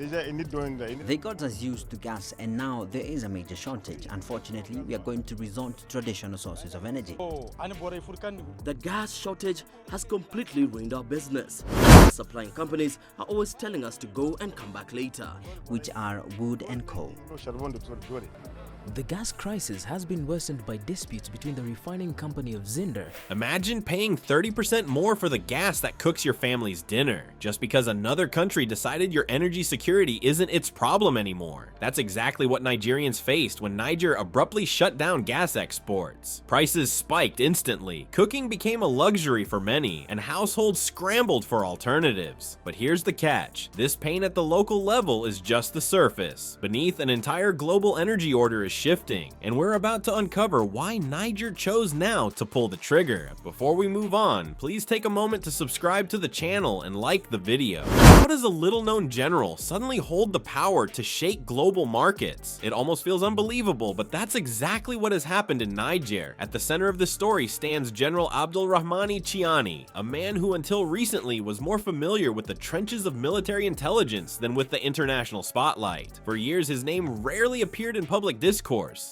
They got us used to gas, and now there is a major shortage. Unfortunately, we are going to resort to traditional sources of energy. The gas shortage has completely ruined our business. Supplying companies are always telling us to go and come back later, which are wood and coal. The gas crisis has been worsened by disputes between the refining company of Zinder. Imagine paying 30% more for the gas that cooks your family's dinner, just because another country decided your energy security isn't its problem anymore. That's exactly what Nigerians faced when Niger abruptly shut down gas exports. Prices spiked instantly, cooking became a luxury for many, and households scrambled for alternatives. But here's the catch: this pain at the local level is just the surface. Beneath, an entire global energy order is shifting, and we're about to uncover why Niger chose now to pull the trigger. Before we move on, please take a moment to subscribe to the channel and like the video. How does a little-known general suddenly hold the power to shake global markets? It almost feels unbelievable, but that's exactly what has happened in Niger. At the center of the story stands General Abdul Rahmani Chiani, a man who until recently was more familiar with the trenches of military intelligence than with the international spotlight. For years, his name rarely appeared in public discourse.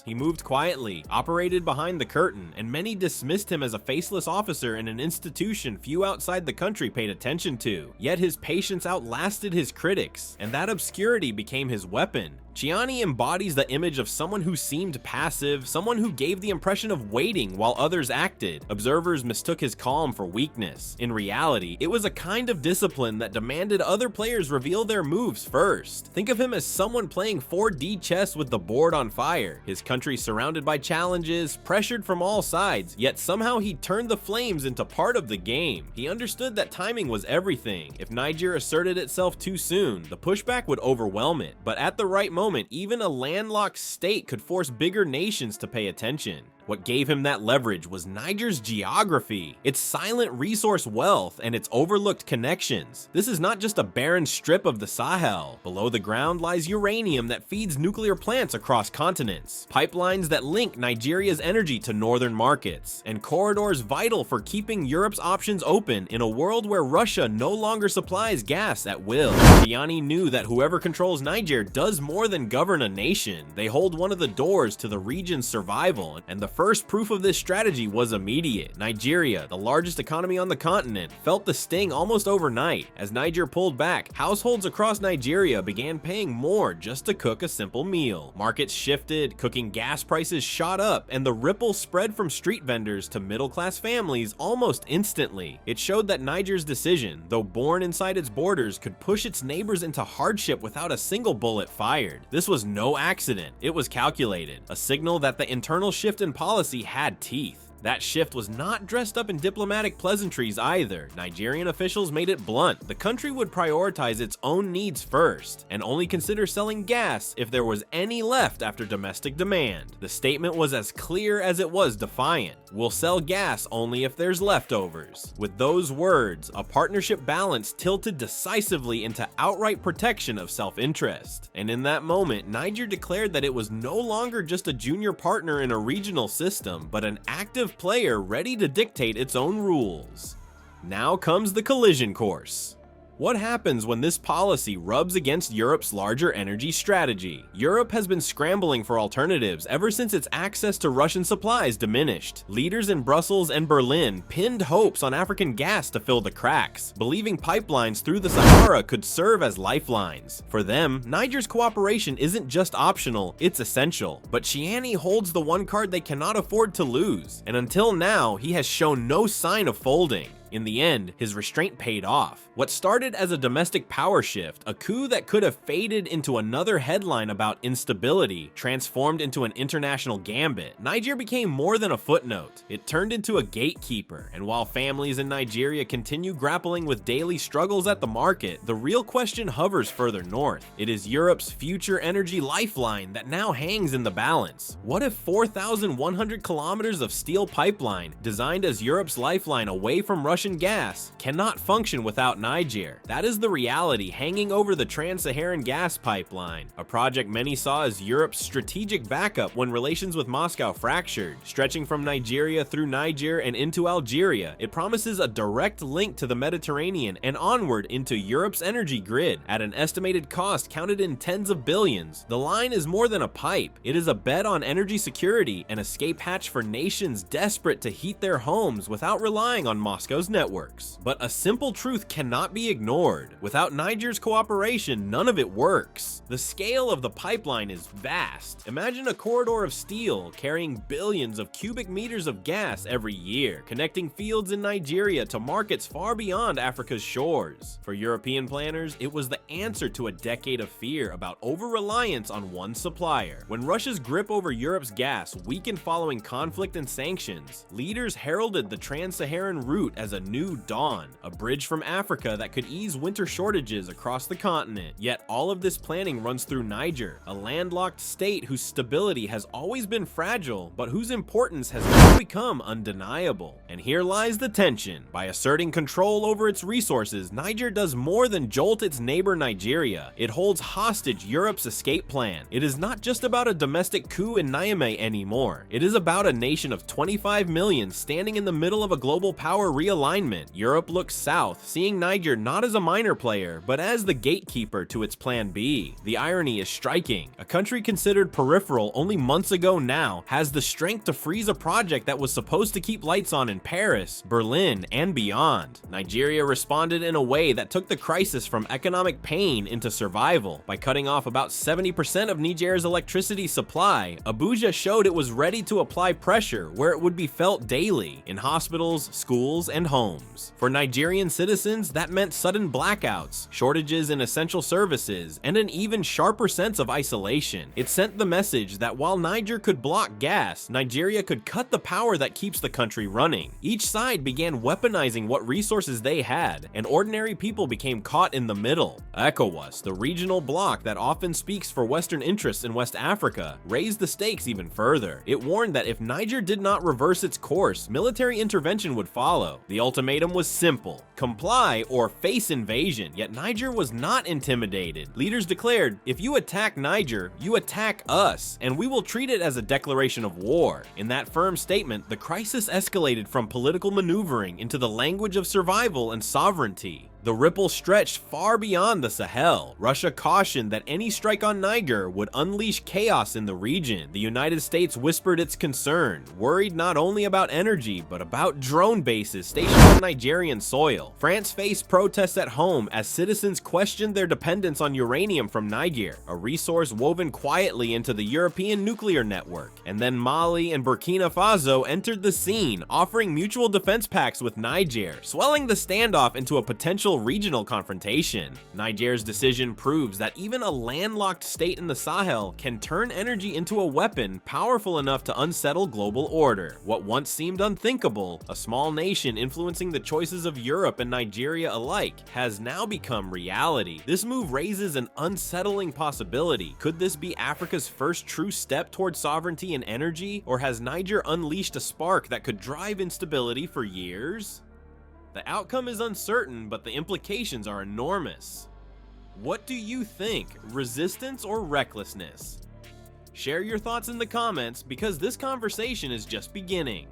He moved quietly, operated behind the curtain, and many dismissed him as a faceless officer in an institution few outside the country paid attention to. Yet his patience outlasted his critics, and that obscurity became his weapon. Chiani embodies the image of someone who seemed passive, someone who gave the impression of waiting while others acted. Observers mistook his calm for weakness. In reality, it was a kind of discipline that demanded other players reveal their moves first. Think of him as someone playing 4D chess with the board on fire, his country surrounded by challenges, pressured from all sides, yet somehow he turned the flames into part of the game. He understood that timing was everything. If Niger asserted itself too soon, the pushback would overwhelm it. But at the right moment, even a landlocked state could force bigger nations to pay attention. What gave him that leverage was Niger's geography, its silent resource wealth, and its overlooked connections. This is not just a barren strip of the Sahel. Below the ground lies uranium that feeds nuclear plants across continents, pipelines that link Nigeria's energy to northern markets, and corridors vital for keeping Europe's options open in a world where Russia no longer supplies gas at will. Chiani knew that whoever controls Niger does more than govern a nation. They hold one of the doors to the region's survival, and the first proof of this strategy was immediate. Nigeria, the largest economy on the continent, felt the sting almost overnight. As Niger pulled back, households across Nigeria began paying more just to cook a simple meal. Markets shifted, cooking gas prices shot up, and the ripple spread from street vendors to middle-class families almost instantly. It showed that Niger's decision, though born inside its borders, could push its neighbors into hardship without a single bullet fired. This was no accident. It was calculated, a signal that the internal shift in policy had teeth. That shift was not dressed up in diplomatic pleasantries either. Nigerian officials made it blunt. The country would prioritize its own needs first, and only consider selling gas if there was any left after domestic demand. The statement was as clear as it was defiant. We'll sell gas only if there's leftovers. With those words, a partnership balance tilted decisively into outright protection of self-interest. And in that moment, Niger declared that it was no longer just a junior partner in a regional system, but an active player ready to dictate its own rules. Now comes the collision course. What happens when this policy rubs against Europe's larger energy strategy? Europe has been scrambling for alternatives ever since its access to Russian supplies diminished. Leaders in Brussels and Berlin pinned hopes on African gas to fill the cracks, believing pipelines through the Sahara could serve as lifelines. For them, Niger's cooperation isn't just optional, it's essential. But Chiani holds the one card they cannot afford to lose, and until now, he has shown no sign of folding. In the end, his restraint paid off. What started as a domestic power shift, a coup that could have faded into another headline about instability, transformed into an international gambit. Niger became more than a footnote. It turned into a gatekeeper. And while families in Nigeria continue grappling with daily struggles at the market, the real question hovers further north. It is Europe's future energy lifeline that now hangs in the balance. What if 4,100 kilometers of steel pipeline, designed as Europe's lifeline away from Russia, Russian gas cannot function without Niger. That is the reality hanging over the Trans-Saharan gas pipeline, a project many saw as Europe's strategic backup when relations with Moscow fractured. Stretching from Nigeria through Niger and into Algeria, it promises a direct link to the Mediterranean and onward into Europe's energy grid. At an estimated cost counted in tens of billions, the line is more than a pipe. It is a bet on energy security, an escape hatch for nations desperate to heat their homes without relying on Moscow's networks. But a simple truth cannot be ignored. Without Niger's cooperation, none of it works. The scale of the pipeline is vast. Imagine a corridor of steel carrying billions of cubic meters of gas every year, connecting fields in Nigeria to markets far beyond Africa's shores. For European planners, it was the answer to a decade of fear about over-reliance on one supplier. When Russia's grip over Europe's gas weakened following conflict and sanctions, leaders heralded the Trans-Saharan route as a new dawn, a bridge from Africa that could ease winter shortages across the continent. Yet all of this planning runs through Niger, a landlocked state whose stability has always been fragile, but whose importance has now become undeniable. And here lies the tension. By asserting control over its resources, Niger does more than jolt its neighbor Nigeria. It holds hostage Europe's escape plan. It is not just about a domestic coup in Niamey anymore. It is about a nation of 25 million standing in the middle of a global power realignment. Europe looks south, seeing Niger not as a minor player, but as the gatekeeper to its plan B. The irony is striking. A country considered peripheral only months ago now has the strength to freeze a project that was supposed to keep lights on in Paris, Berlin, and beyond. Nigeria responded in a way that took the crisis from economic pain into survival. By cutting off about 70% of Niger's electricity supply, Abuja showed it was ready to apply pressure where it would be felt daily, in hospitals, schools, and homes. For Nigerian citizens, that meant sudden blackouts, shortages in essential services, and an even sharper sense of isolation. It sent the message that while Niger could block gas, Nigeria could cut the power that keeps the country running. Each side began weaponizing what resources they had, and ordinary people became caught in the middle. ECOWAS, the regional bloc that often speaks for Western interests in West Africa, raised the stakes even further. It warned that if Niger did not reverse its course, military intervention would follow. The ultimatum was simple: comply or face invasion. Yet Niger was not intimidated. Leaders declared, if you attack Niger, you attack us, and we will treat it as a declaration of war. In that firm statement, the crisis escalated from political maneuvering into the language of survival and sovereignty. The ripple stretched far beyond the Sahel. Russia cautioned that any strike on Niger would unleash chaos in the region. The United States whispered its concern, worried not only about energy, but about drone bases stationed on Nigerian soil. France faced protests at home as citizens questioned their dependence on uranium from Niger, a resource woven quietly into the European nuclear network. And then Mali and Burkina Faso entered the scene, offering mutual defense pacts with Niger, swelling the standoff into a potential regional confrontation. Niger's decision proves that even a landlocked state in the Sahel can turn energy into a weapon powerful enough to unsettle global order. What once seemed unthinkable, a small nation influencing the choices of Europe and Nigeria alike, has now become reality. This move raises an unsettling possibility. Could this be Africa's first true step towards sovereignty and energy, or has Niger unleashed a spark that could drive instability for years? The outcome is uncertain, but the implications are enormous. What do you think? Resistance or recklessness? Share your thoughts in the comments because this conversation is just beginning.